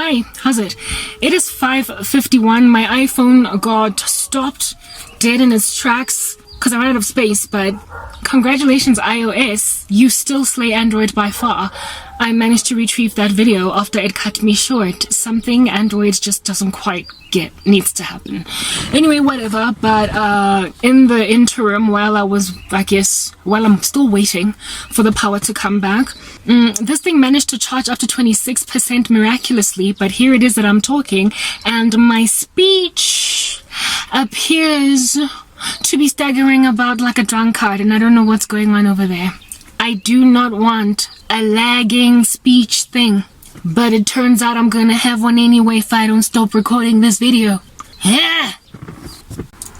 Hi, how's it? It is 5:51. My iPhone got stopped dead in its tracks because I ran out of space, but congratulations iOS, you still slay Android by far. I managed to retrieve that video after it cut me short. Something Android just doesn't quite get needs to happen. Anyway, whatever, but in the interim, while I'm still waiting for the power to come back, this thing managed to charge up to 26% miraculously, but here it is that I'm talking, and my speech appears to be staggering about like a drunkard, and I don't know what's going on over there. I do not want a lagging speech thing, but it turns out I'm gonna have one anyway if I don't stop recording this video. Yeah.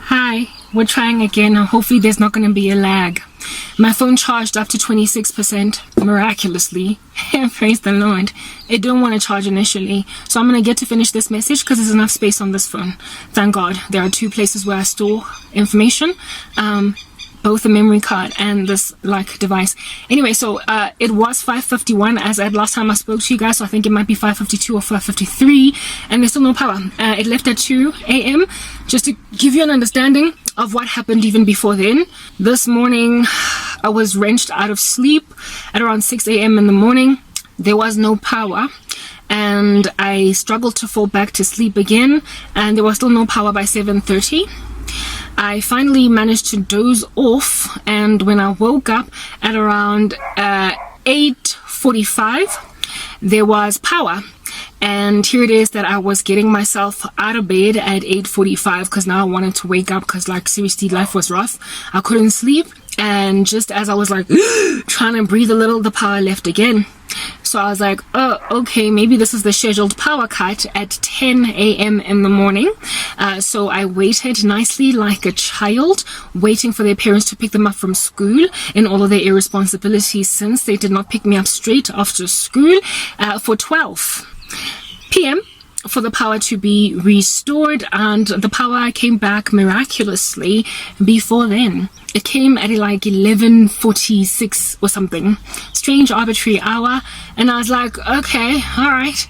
Hi, we're trying again. Hopefully there's not gonna be a lag. My phone charged up to 26% miraculously. Praise the Lord. It didn't want to charge initially, so I'm gonna get to finish this message because there's enough space on this phone. Thank God. There are two places where I store information, both the memory card and this device. Anyway, so it was 5:51 as at last time I spoke to you guys, so I think it might be 5:52 or 5:53, and there's still no power. It left at 2 a.m. Just to give you an understanding of what happened even before then. This morning I was wrenched out of sleep at around 6 a.m. in the morning. There was no power, and I struggled to fall back to sleep again, and there was still no power by 7:30. I finally managed to doze off, and when I woke up at around 8:45, there was power. And here it is that I was getting myself out of bed at 8:45 because now I wanted to wake up because seriously life was rough. I couldn't sleep, and just as I was trying to breathe a little, the power left again. So I was like, oh, okay, maybe this is the scheduled power cut at 10 a.m. in the morning. So I waited nicely like a child, waiting for their parents to pick them up from school in all of their irresponsibilities, since they did not pick me up straight after school for 12 p.m. for the power to be restored, and the power came back miraculously before then. It came at 11:46 or something, strange arbitrary hour, and I was like, okay, all right.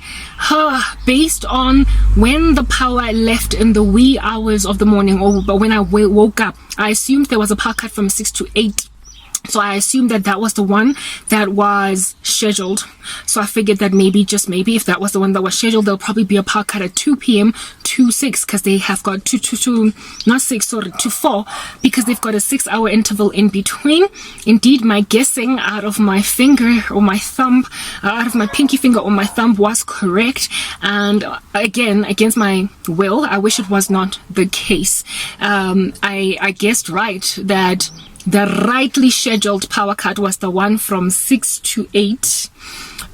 Based on when the power left in the wee hours of the morning, but when I woke up, I assumed there was a power cut from 6 to 8. So I assumed that was the one that was scheduled. So I figured that maybe, just maybe, if that was the one that was scheduled, there'll probably be a power cut at 2 p.m. to 6, because they have got to 4, because they've got a 6-hour interval in between. Indeed, my guessing out of my finger or my thumb, out of my pinky finger or my thumb was correct. And again, against my will, I wish it was not the case. I guessed right that the rightly scheduled power cut was the one from 6 to 8.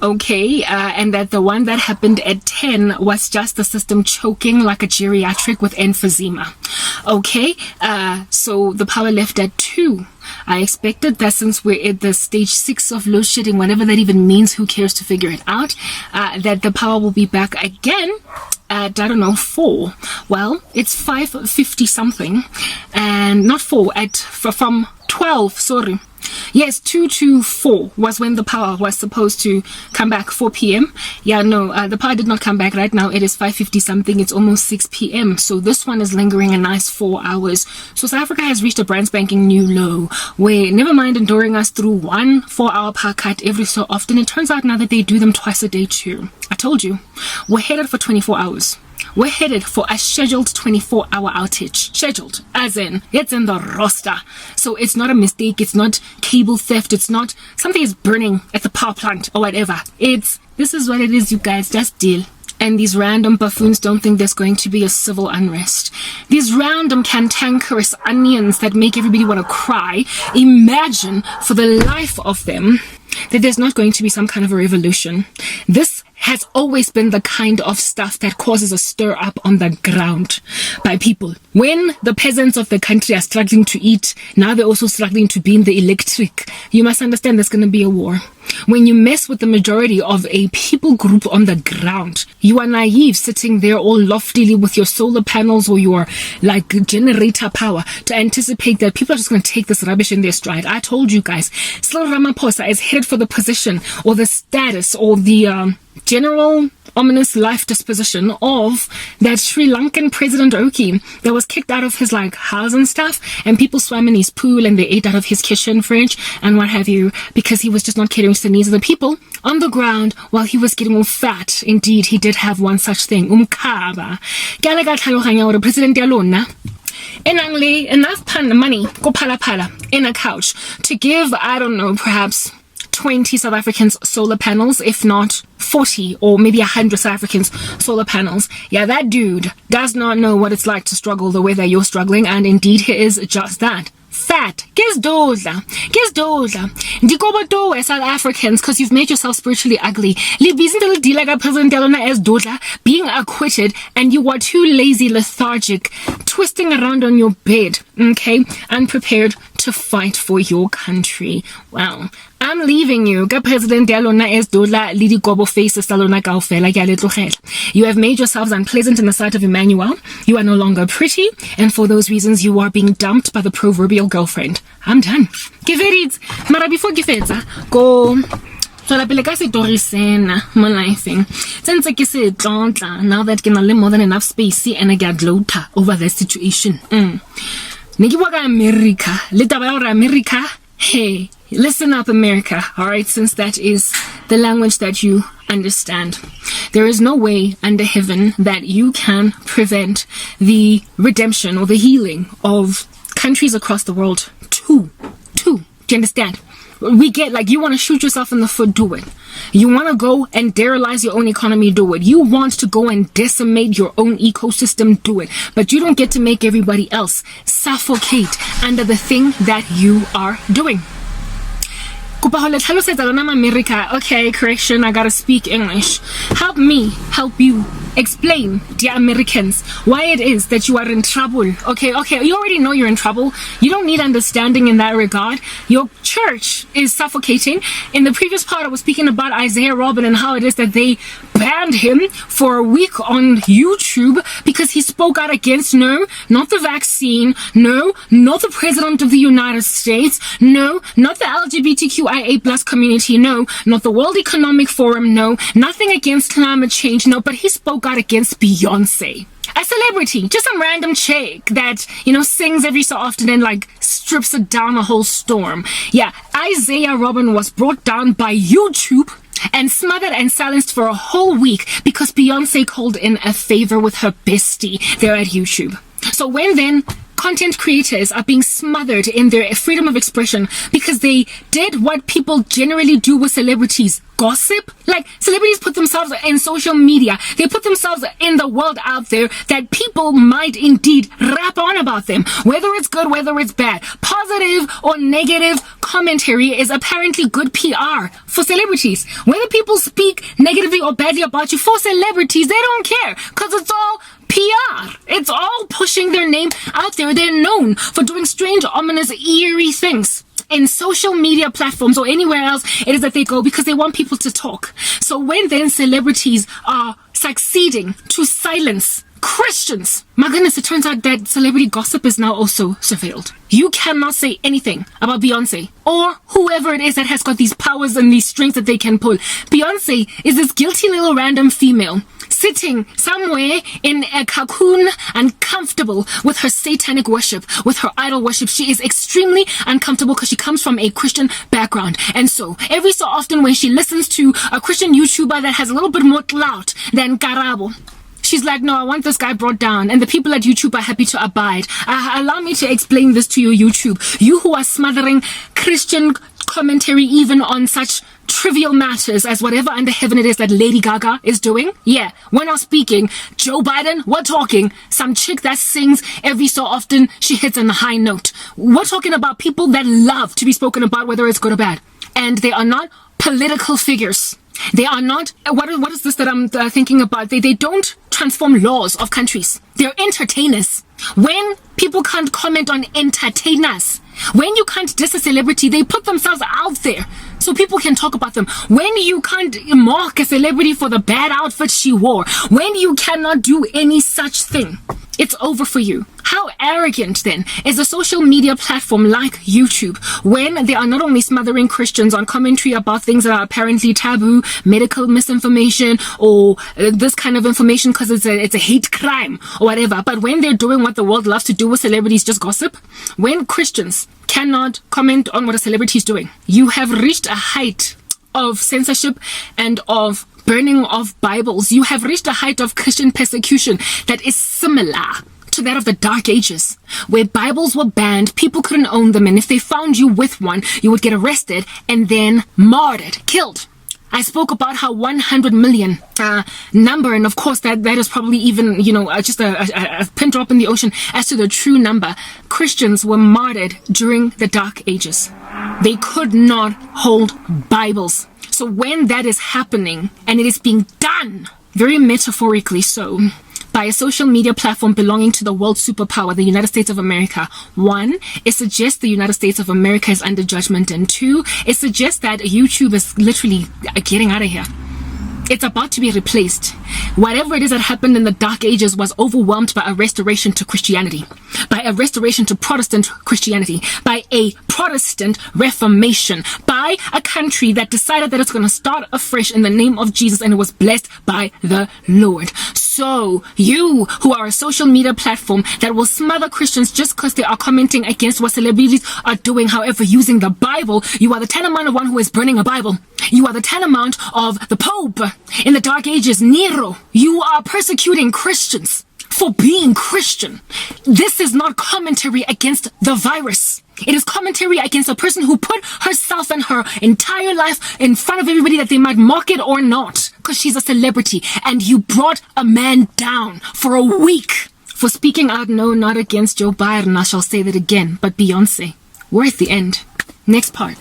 Okay, and that the one that happened at 10 was just the system choking like a geriatric with emphysema. Okay, so the power left at 2. I expected that since we're at the stage 6 of load shedding, whatever that even means, who cares to figure it out, that the power will be back again at, 4. Well, it's 5:50 something, and not 4, from 12, sorry. Yes, 2 to 4 was when the power was supposed to come back, 4 p.m. Yeah, no, the power did not come back. Right now it is 5:50 something. It's almost 6 p.m. So this one is lingering a nice 4 hours. So South Africa has reached a brand spanking new low, where never mind enduring us through one 4-hour power cut every so often, it turns out now that they do them twice a day too. I told you, we're headed for 24 hours. We're headed for a scheduled 24-hour outage. Scheduled, as in, it's in the roster. So it's not a mistake, it's not cable theft, it's not something is burning at the power plant or whatever. This is what it is, you guys, just deal. And these random buffoons don't think there's going to be a civil unrest. These random cantankerous onions that make everybody want to cry, imagine for the life of them that there's not going to be some kind of a revolution. This has always been the kind of stuff that causes a stir up on the ground by people. When the peasants of the country are struggling to eat, now they're also struggling to be in the electric. You must understand there's going to be a war. When you mess with the majority of a people group on the ground, you are naive sitting there all loftily with your solar panels or your generator power to anticipate that people are just going to take this rubbish in their stride. I told you guys, Cyril Ramaphosa is headed for the position or the status or the general ominous life disposition of that Sri Lankan president Oki that was kicked out of his like house and stuff, and people swam in his pool and they ate out of his kitchen fridge and what have you, because he was just not catering to the needs of the people on the ground while he was getting all fat. Indeed, he did have one such thing. Umkhaba. Kaya ka tlhaloganya hore president ya lona enough money go pala in a couch to give, I don't know, perhaps 20 South Africans solar panels, if not 40 or maybe 100 South Africans solar panels. Yeah, that dude does not know what it's like to struggle the way that you're struggling, and indeed he is just that. Fat. Gesdodla. Ndikoboto South Africans, because you've made yourself spiritually ugly. Being acquitted, and you are too lazy, lethargic, twisting around on your bed, okay, unprepared to fight for your country. Well, I'm leaving you. President Yalona Esdodla Lidi Gobo faces Salona Gaufela Yaletlogela. You have made yourselves unpleasant in the sight of Emmanuel. You are no longer pretty, and for those reasons you are being dumped by the proverbial girlfriend. I'm done. Give it. Mara before gifetsa, go. Now that can a little more than enough space and I get loader over the situation. America. Hey, listen up, America. Alright, since that is the language that you understand. There is no way under heaven that you can prevent the redemption or the healing of countries across the world. Two. Do you understand? We get, like, you want to shoot yourself in the foot, do it. You want to go and derelize your own economy, do it. You want to go and decimate your own ecosystem, do it. But you don't get to make everybody else suffocate under the thing that you are doing. America. Okay, correction, I gotta speak English. Help me help you explain, dear Americans, why it is that you are in trouble. Okay, you already know you're in trouble. You don't need understanding in that regard. Your church is suffocating. In the previous part, I was speaking about Isaiah Robin and how it is that they banned him for a week on YouTube because he spoke out against, no, not the vaccine, no, not the President of the United States, no, not the LGBTQIA plus community, no, not the World Economic Forum, no, nothing against climate change, no, but he spoke out against Beyonce. A celebrity, just some random chick that, sings every so often and like strips it down a whole storm. Yeah, Isaiah Robin was brought down by YouTube and smothered and silenced for a whole week because Beyonce called in a favor with her bestie there at YouTube. So when then content creators are being smothered in their freedom of expression because they did what people generally do with celebrities, gossip. Like, celebrities put themselves in social media. They put themselves in the world out there that people might indeed rap on about them. Whether it's good, whether it's bad. Positive or negative commentary is apparently good PR for celebrities. Whether people speak negatively or badly about you, for celebrities, they don't care because it's all PR. It's all pushing their name out there. They're known for doing strange, ominous, eerie things in social media platforms or anywhere else it is that they go because they want people to talk. So when then celebrities are succeeding to silence Christians, my goodness, it turns out that celebrity gossip is now also surveilled. You cannot say anything about Beyonce or whoever it is that has got these powers and these strings that they can pull. Beyonce is this guilty little random female sitting somewhere in a cocoon and comfortable with her satanic worship, with her idol worship. She is extremely uncomfortable because she comes from a Christian background. And so, every so often when she listens to a Christian YouTuber that has a little bit more clout than Karabo, she's like, no, I want this guy brought down. And the people at YouTube are happy to abide. Allow me to explain this to you, YouTube. You who are smothering Christian commentary even on such trivial matters as whatever under heaven it is that Lady Gaga is doing. Yeah, we're not speaking Joe Biden, we're talking some chick that sings every so often she hits on a high note. We're talking about people that love to be spoken about, whether it's good or bad. And they are not political figures. They are not, what is this that I'm thinking about? They don't transform laws of countries. They're entertainers. When people can't comment on entertainers, when you can't diss a celebrity, they put themselves out there so people can talk about them. When you can't mock a celebrity for the bad outfit she wore, when you cannot do any such thing, it's over for you. How arrogant then is a social media platform like YouTube when they are not only smothering Christians on commentary about things that are apparently taboo, medical misinformation, or this kind of information because it's a hate crime or whatever, but when they're doing what the world loves to do with celebrities, just gossip, when Christians cannot comment on what a celebrity is doing, you have reached a height of censorship and of burning of Bibles. You have reached a height of Christian persecution that is similar to that of the Dark Ages, where Bibles were banned, people couldn't own them, and if they found you with one, you would get arrested and then martyred, killed. I spoke about how 100 million number, and of course that is probably even, just a pin drop in the ocean as to the true number. Christians were martyred during the Dark Ages. They could not hold Bibles. So when that is happening, and it is being done, very metaphorically so, by a social media platform belonging to the world superpower, the United States of America. One, it suggests the United States of America is under judgment, and two, it suggests that YouTube is literally getting out of here. It's about to be replaced. Whatever it is that happened in the Dark Ages was overwhelmed by a restoration to Christianity, by a restoration to Protestant Christianity, by a Protestant Reformation, by a country that decided that it's going to start afresh in the name of Jesus, and it was blessed by the Lord. So you who are a social media platform that will smother Christians just because they are commenting against what celebrities are doing, however, using the Bible, you are the tantamount of one who is burning a Bible. You are the tantamount of the Pope in the Dark Ages, Nero. You are persecuting Christians for being Christian. This is not commentary against the virus. It is commentary against a person who put herself and her entire life in front of everybody that they might mock it or not, because she's a celebrity, and you brought a man down for a week for speaking out. No, not against Joe Biden. I shall say that again, but Beyonce. We're at the end. Next part.